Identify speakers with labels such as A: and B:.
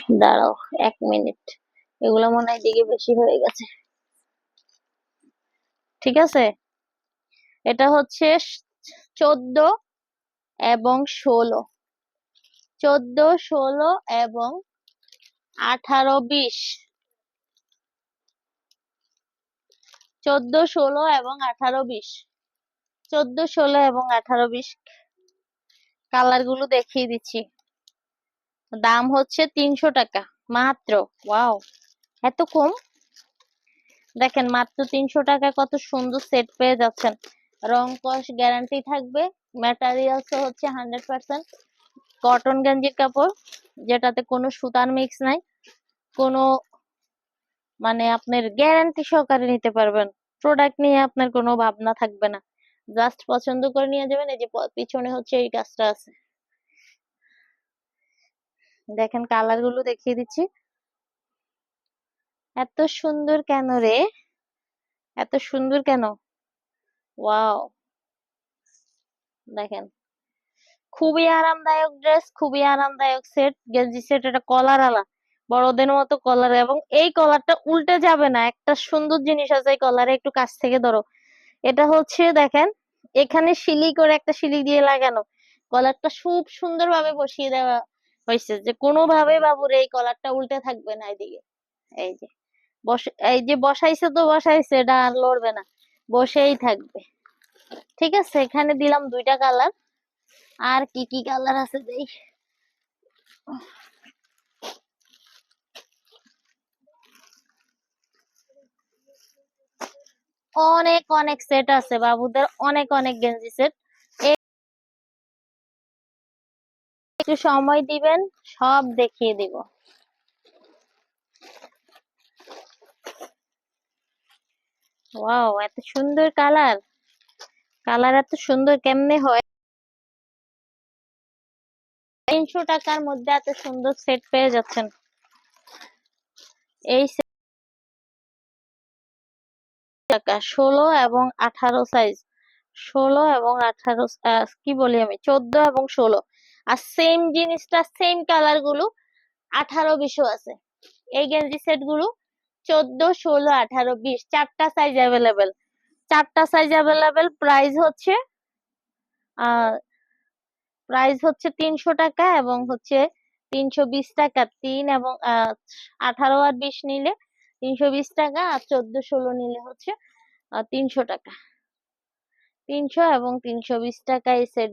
A: দাঁড়াও 1 মিনিট, এগুলো মনে হয় দিকে বেশি হয়ে গেছে। ঠিক আছে, এটা হচ্ছে 14 এবং 16, 14, 16 এবং 18, 20, 14, 16 এবং 18, 20, 14, 16 এবং 18, 20 কালার গুলো দেখিয়ে দিচ্ছি। দাম হচ্ছে 300 টাকা মাত্র। ওয়াও, এত কম! দেখেন মাত্র 300 টাকা কত সুন্দর সেট পেয়ে যাচ্ছেন। রং কস গ্যারান্টি থাকবে। ম্যাটেরিয়ালস হচ্ছে 100% কটন গেঞ্জির কাপড়, যেটাতে কোনো সুতার মিক্স নাই, কোনো মানে আপনার গ্যারান্টি সহকারে নিতে পারবেন। প্রোডাক্ট নিয়ে আপনার কোনো ভাবনা থাকবে না, জাস্ট পছন্দ করে নিয়ে যাবেন। এই যে পিছনে হচ্ছে এই কাজটা আছে, দেখেন কালার গুলো দেখিয়ে দিচ্ছি। এত সুন্দর কেন রে, এত সুন্দর কেন! ওয়াও, দেখেন খুবই আরামদায়ক ড্রেস, খুবই আরামদায়ক সেট, গেঞ্জি সেট। এটা কলার আলা, বড়দের মতো কলার, এবং এই কলারটা উল্টে যাবে না। একটা সুন্দর জিনিস আছে এই কলারে, একটু কাছ থেকে ধরো। এটা হচ্ছে দেখেন, এখানে শিলি করে একটা শিলি দিয়ে লাগানো, কলারটা খুব সুন্দর ভাবে বসিয়ে দেওয়া হয়েছে, যে কোনো ভাবে বাবুর এই কলারটা উল্টে থাকবে না এদিকে। এই যে এই যে বসাইছে তো বসাইছে, এটা আর লড়বে না, বসেই থাকবে। ঠিক আছে, এখানে দিলাম 2টা কালার। আর কি কি কালার আছে দেই। অনেক অনেক সেট আছে বাবুদের, অনেক অনেক গেঞ্জি সেট। একটু সময় দিবেন, সব দেখিয়ে দিব। ওয়াও, এত সুন্দর কালার! কালার এত সুন্দর কেমনে হয়! 300 টাকার মধ্যে এত সুন্দর সেট পেয়ে যাচ্ছেন। এই টাকা 16 এবং 18 সাইজ, 16 এবং 18, কি বলি আমি, 14 এবং 16। আর সেম জিনিসটা, সেম কালার গুলো 18, 20 আছে। এই গেঞ্জি সেট গুলো 14, 16, 18, 20 চারটা সাইজ অ্যাভেলেবেল, চারটা সাইজ অ্যাভেলেবেল। প্রাইস হচ্ছে 300 টাকা এবং হচ্ছে 320 টাকা। 3 এবং 18 আর 20 নিলে 320 টাকা, আর 14, 16 নিলে হচ্ছে 300 টাকা। 300 এবং 320 টাকা এই সেট